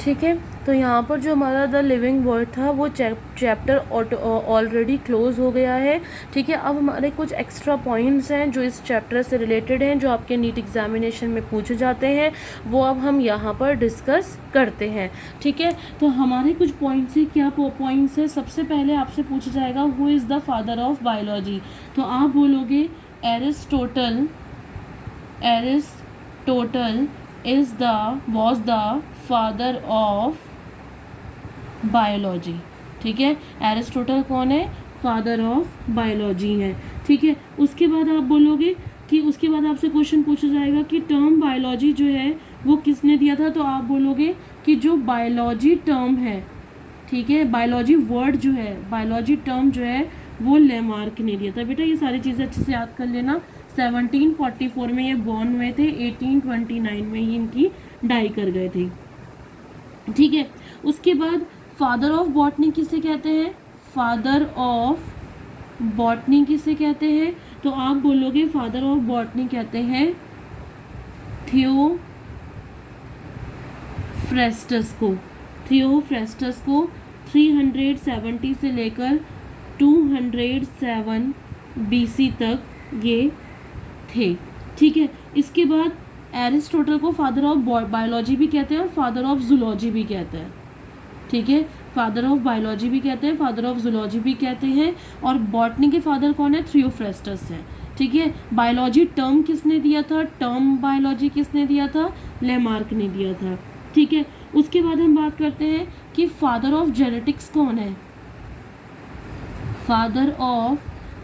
ठीक है। तो यहाँ पर जो हमारा द लिविंग वर्ड था वो चैप्टर ऑलरेडी क्लोज हो गया है। ठीक है, अब हमारे कुछ एक्स्ट्रा पॉइंट्स हैं जो इस चैप्टर से रिलेटेड हैं, जो आपके नीट एग्जामिनेशन में पूछे जाते हैं, वो अब हम यहाँ पर डिस्कस करते हैं। ठीक है, तो हमारे कुछ पॉइंट्स हैं। क्या पॉइंट्स है? सबसे पहले आपसे पूछा जाएगा who is the father of biology. तो आप बोलोगे Aristotle was the father of biology. ठीक है, एरिस्टोटल कौन है? फादर ऑफ बायोलॉजी है। ठीक है, उसके बाद आप बोलोगे कि उसके बाद आपसे क्वेश्चन पूछा जाएगा कि टर्म बायोलॉजी जो है वो किसने दिया था। तो आप बोलोगे कि जो बायोलॉजी टर्म है, ठीक है, बायोलॉजी वर्ड जो है, बायोलॉजी टर्म जो है वो लेमार्क ने दिया था। बेटा ये सारी चीज़ें अच्छे से याद कर लेना। 1744 में ये बॉर्न हुए थे, 1829 में ही इनकी डाई कर गए थे। ठीक है, उसके बाद फादर ऑफ बॉटनी किसे कहते हैं? फादर ऑफ बॉटनी किसे कहते हैं? तो आप बोलोगे फादर ऑफ बॉटनी कहते हैं थियोफ्रेस्टस को। थियोफ्रेस्टस को 370 से लेकर 207 BC तक ये थे। ठीक है, इसके बाद एरिस्टोटल को फादर ऑफ बायोलॉजी भी कहते हैं और फादर ऑफ जूलॉजी भी कहते हैं। ठीक है, फादर ऑफ बायोलॉजी भी कहते हैं, फादर ऑफ जूलॉजी भी कहते हैं। और बॉटनी के फादर कौन है? थियोफ्रेस्टस है। ठीक है, बायोलॉजी टर्म किसने दिया था? टर्म बायोलॉजी किसने दिया था? लेमार्क ने दिया था। ठीक है, उसके बाद हम बात करते हैं कि फादर ऑफ जेनेटिक्स कौन है? फादर ऑफ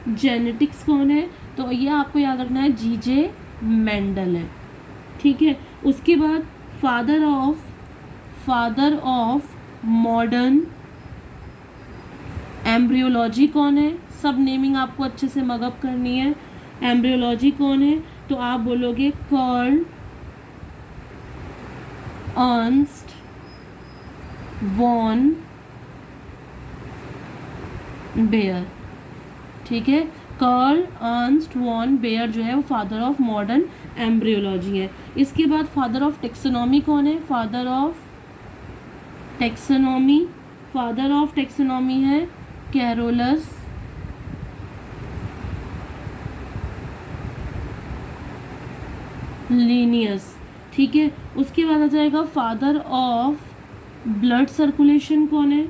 जेनेटिक्स कौन है? तो ये आपको याद रखना है, जीजे मेंडल है। ठीक है, उसके बाद फादर ऑफ मॉडर्न एम्ब्रियोलॉजी कौन है? सब नेमिंग आपको अच्छे से मगअप करनी है। एम्ब्रियोलॉजी कौन है? तो आप बोलोगे कार्ल अर्नस्ट वॉन बेयर। ठीक है, कार्ल अर्नस्ट वॉन बेयर जो है वो फादर ऑफ मॉडर्न एम्ब्रियोलॉजी है। इसके बाद फादर ऑफ टेक्सोनॉमी कौन है? फादर ऑफ टेक्सोनॉमी है कैरोलस लीनियस। ठीक है, उसके बाद आ जाएगा फादर ऑफ ब्लड सर्कुलेशन कौन है?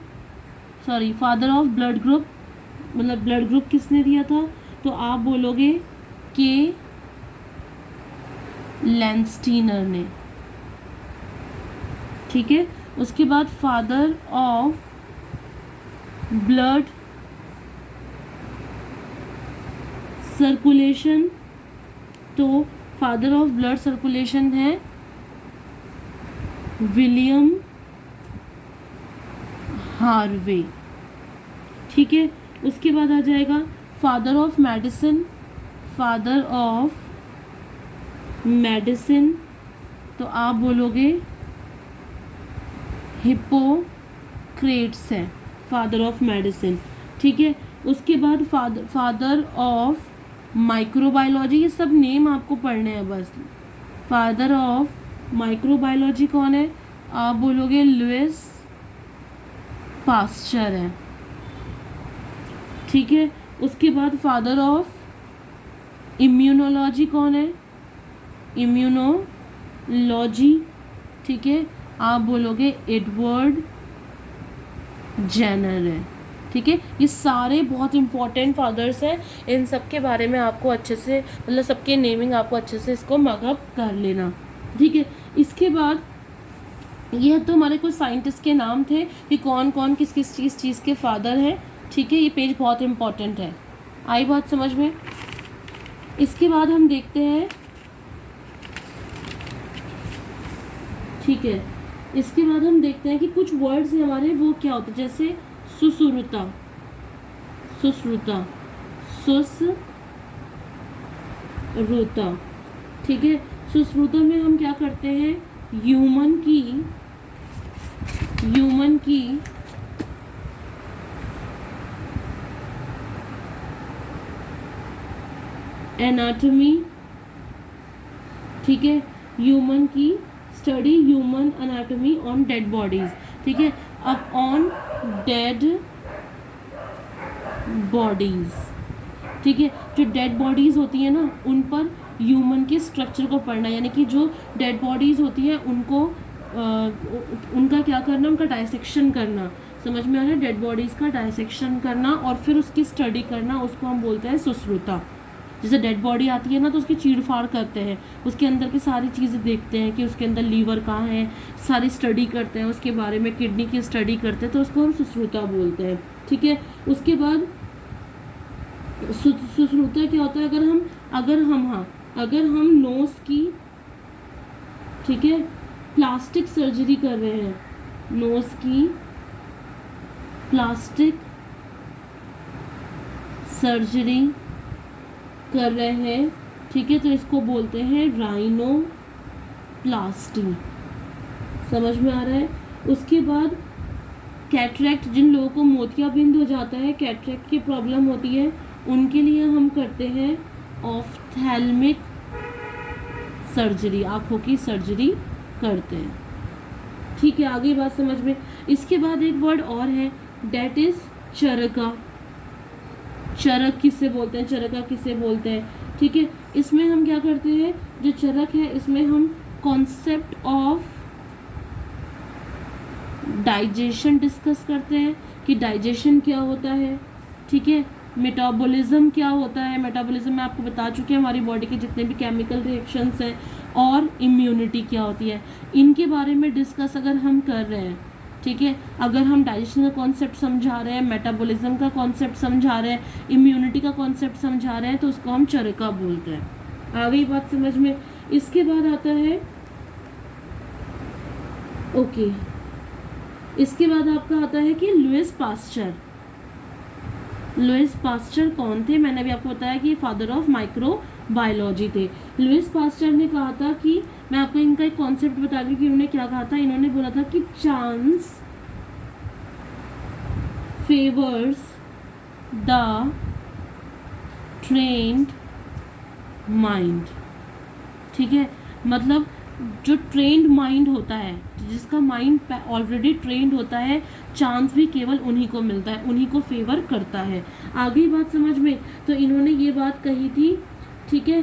Sorry, father of blood group, मतलब ब्लड ग्रुप किसने दिया था? तो आप बोलोगे के लैंस्टीनर ने। ठीक है, उसके बाद फादर ऑफ ब्लड सर्कुलेशन, तो फादर ऑफ ब्लड सर्कुलेशन है विलियम हार्वे। ठीक है, उसके बाद आ जाएगा फादर ऑफ मेडिसिन, तो आप बोलोगे हिप्पोक्रेट्स है फादर ऑफ मेडिसिन। ठीक है, उसके बाद फादर ऑफ माइक्रोबायोलॉजी, ये सब नेम आपको पढ़ने हैं बस। फादर ऑफ माइक्रोबायोलॉजी कौन है? आप बोलोगे लुइस पास्चर है। ठीक है, उसके बाद फादर ऑफ इम्यूनोलॉजी कौन है? इम्यूनोलॉजी। ठीक है, आप बोलोगे एडवर्ड जेनर है। ठीक है, ये सारे बहुत इंपॉर्टेंट फादर्स हैं। इन सब के बारे में आपको अच्छे से, मतलब सबके नेमिंग आपको अच्छे से इसको मगअप कर लेना। ठीक है, इसके बाद यह तो हमारे कुछ साइंटिस्ट के नाम थे कि कौन कौन किस किस चीज़ के फादर हैं। ठीक है, ये पेज बहुत इंपॉर्टेंट है। आई बात समझ में? इसके बाद हम देखते हैं, ठीक है, इसके बाद हम देखते हैं कि कुछ वर्ड्स हैं हमारे, वो क्या होते हैं। जैसे सुश्रुता, ठीक है, सुश्रुता में हम क्या करते हैं? ह्यूमन की एनाटॉमी, ठीक है, ह्यूमन की study human anatomy on dead bodies, ठीक है, अब ऑन डेड बॉडीज, ठीक है, जो डेड बॉडीज होती है ना उन पर ह्यूमन के स्ट्रक्चर को पढ़ना, यानी कि जो डेड बॉडीज होती हैं उनको उनका क्या करना, उनका डायसेक्शन करना, समझ में आ रहा है, डेड बॉडीज का डायसेक्शन करना और फिर उसकी स्टडी करना, उसको हम बोलते हैं सुश्रुता। जैसे डेड बॉडी आती है ना तो उसकी चीरफाड़ करते हैं, उसके अंदर की सारी चीज़ें देखते हैं कि उसके अंदर लीवर कहाँ है, सारी स्टडी करते हैं उसके बारे में, किडनी की स्टडी करते हैं, तो उसको हम सुश्रुता बोलते हैं, ठीक है। उसके बाद सुश्रुता क्या होता है, अगर हम नोज की, ठीक है, प्लास्टिक सर्जरी कर रहे हैं, नोज की प्लास्टिक सर्जरी कर रहे हैं, ठीक है, तो इसको बोलते हैं राइनोप्लास्टी, समझ में आ रहा है। उसके बाद कैटरेक्ट, जिन लोगों को मोतियाबिंद हो जाता है, कैटरेक्ट की प्रॉब्लम होती है, उनके लिए हम करते हैं ऑफ्थेल्मिक सर्जरी, आँखों की सर्जरी करते हैं, ठीक है। आगे बात समझ में। इसके बाद एक वर्ड और है, डेट इज चरका। चरक किसे बोलते हैं, चरका किसे बोलते हैं, ठीक है। इसमें हम क्या करते हैं, जो चरक है इसमें हम कॉन्सेप्ट ऑफ डाइजेशन डिस्कस करते हैं कि डाइजेशन क्या होता है, ठीक है, मेटाबॉलिज्म क्या होता है, मेटाबॉलिज्म में आपको बता चुके हैं हमारी बॉडी के जितने भी केमिकल रिएक्शंस हैं, और इम्यूनिटी क्या होती है, इनके बारे में डिस्कस अगर हम कर रहे हैं, ठीक है। अगर हम डाइजेशन का कॉन्सेप्ट समझा रहे हैं, मेटाबॉलिज्म का कॉन्सेप्ट समझा रहे हैं, इम्यूनिटी का कॉन्सेप्ट समझा रहे हैं, तो उसको हम चरका बोलते हैं। आ गई बात समझ में। इसके बाद आता है ओके, इसके बाद आपका आता है कि लुईस पास्चर। लुईस पास्चर कौन थे, मैंने अभी आपको बताया कि फादर ऑफ माइक्रोबायोलॉजी थे। लुईस पास्चर ने कहा था कि, मैं आपको इनका एक कॉन्सेप्ट बता दूं कि उन्होंने क्या कहा था, इन्होंने बोला था कि chance favours the trained mind, ठीक है, मतलब जो ट्रेंड माइंड होता है, जिसका माइंड ऑलरेडी ट्रेंड होता है, चांस भी केवल उन्हीं को मिलता है, उन्हीं को फेवर करता है। आगे बात समझ में। तो इन्होंने ये बात कही थी, ठीक है,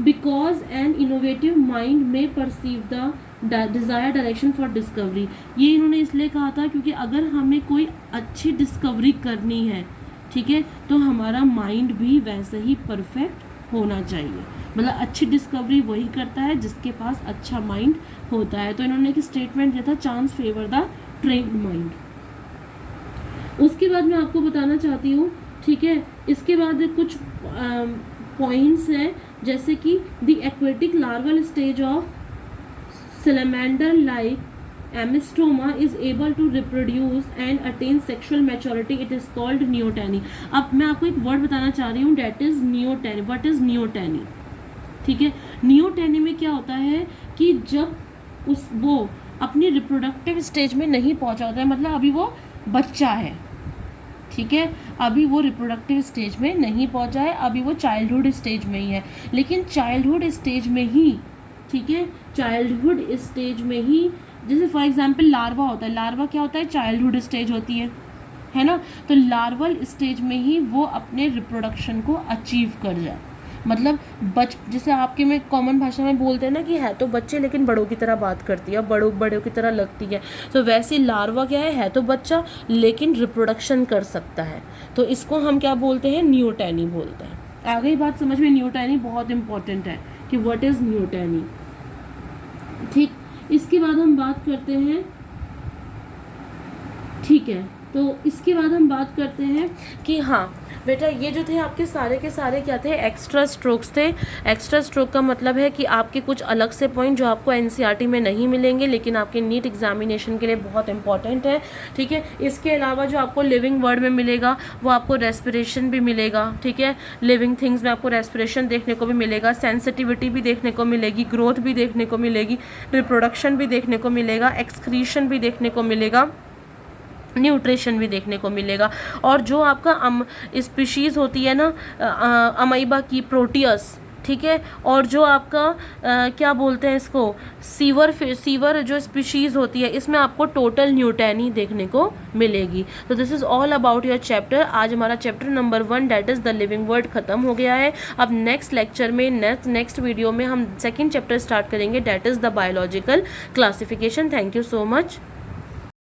बिकॉज एन इनोवेटिव माइंड में perceive the desire direction for discovery. ये इन्होंने इसलिए कहा था क्योंकि अगर हमें कोई अच्छी डिस्कवरी करनी है, ठीक है, तो हमारा माइंड भी वैसे ही परफेक्ट होना चाहिए, मतलब अच्छी डिस्कवरी वही करता है जिसके पास अच्छा माइंड होता है। तो इन्होंने एक स्टेटमेंट दिया था, chance favour the trained mind. उसके बाद मैं आपको बताना चाहती हूँ, ठीक है, इसके बाद कुछ पॉइंट्स हैं, जैसे कि the aquatic larval stage of salamander like ambystoma is able to reproduce and attain sexual maturity, it is called neoteny. अब मैं आपको एक वर्ड बताना चाह रही हूँ, that is neoteny. What is neoteny, ठीक है। नियोटेनी में क्या होता है कि जब वो अपनी रिप्रोडक्टिव स्टेज में नहीं पहुंचा होता है, मतलब अभी वो बच्चा है, ठीक है, अभी वो रिप्रोडक्टिव स्टेज में नहीं पहुंचा है, अभी वो चाइल्डहुड स्टेज में ही है, लेकिन चाइल्डहुड स्टेज में ही, ठीक है, चाइल्डहुड स्टेज में ही, जैसे फॉर एग्जांपल लार्वा होता है, लार्वा क्या होता है, चाइल्डहुड स्टेज होती है ना, तो लार्वल स्टेज में ही वो अपने रिप्रोडक्शन को अचीव कर जाए, मतलब जैसे आपके में कॉमन भाषा में बोलते हैं ना कि है तो बच्चे लेकिन बड़ों की तरह बात करती है, बड़ों की तरह लगती है, तो वैसे लार्वा क्या है तो बच्चा लेकिन रिप्रोडक्शन कर सकता है, तो इसको हम क्या बोलते हैं, नियोटेनी बोलते हैं। आ गई बात समझ में। नियोटेनी बहुत इंपॉर्टेंट है कि व्हाट इज नियोटेनी, ठीक। इसके बाद हम बात करते हैं, ठीक है, तो इसके बाद हम बात करते हैं कि हाँ बेटा, ये जो थे आपके सारे के सारे क्या थे, एक्स्ट्रा स्ट्रोक्स थे। एक्स्ट्रा स्ट्रोक का मतलब है कि आपके कुछ अलग से पॉइंट जो आपको एनसीईआरटी में नहीं मिलेंगे, लेकिन आपके नीट एग्जामिनेशन के लिए बहुत इंपॉर्टेंट है, ठीक है। इसके अलावा जो आपको लिविंग वर्ड में मिलेगा वो आपको रेस्पिरेशन भी मिलेगा, ठीक है, लिविंग थिंग्स में आपको रेस्पिरेशन देखने को भी मिलेगा, सेंसिटिविटी भी देखने को मिलेगी, ग्रोथ भी देखने को मिलेगी, रिप्रोडक्शन भी देखने को मिलेगा, एक्सक्रीशन भी देखने को मिलेगा, न्यूट्रिशन भी देखने को मिलेगा। और जो आपका स्पीशीज़ होती है ना अमीबा की, प्रोटियस, ठीक है। और जो आपका क्या बोलते हैं इसको, सीवर जो स्पीशीज़ होती है, इसमें आपको टोटल न्यूटैनी देखने को मिलेगी। तो this is all about your chapter. आज हमारा chapter number 1 that is the living world ख़त्म हो गया है। अब नेक्स्ट लेक्चर में नेक्स्ट वीडियो में हम सेकेंड चैप्टर स्टार्ट करेंगे, that is the biological classification. Thank you so much.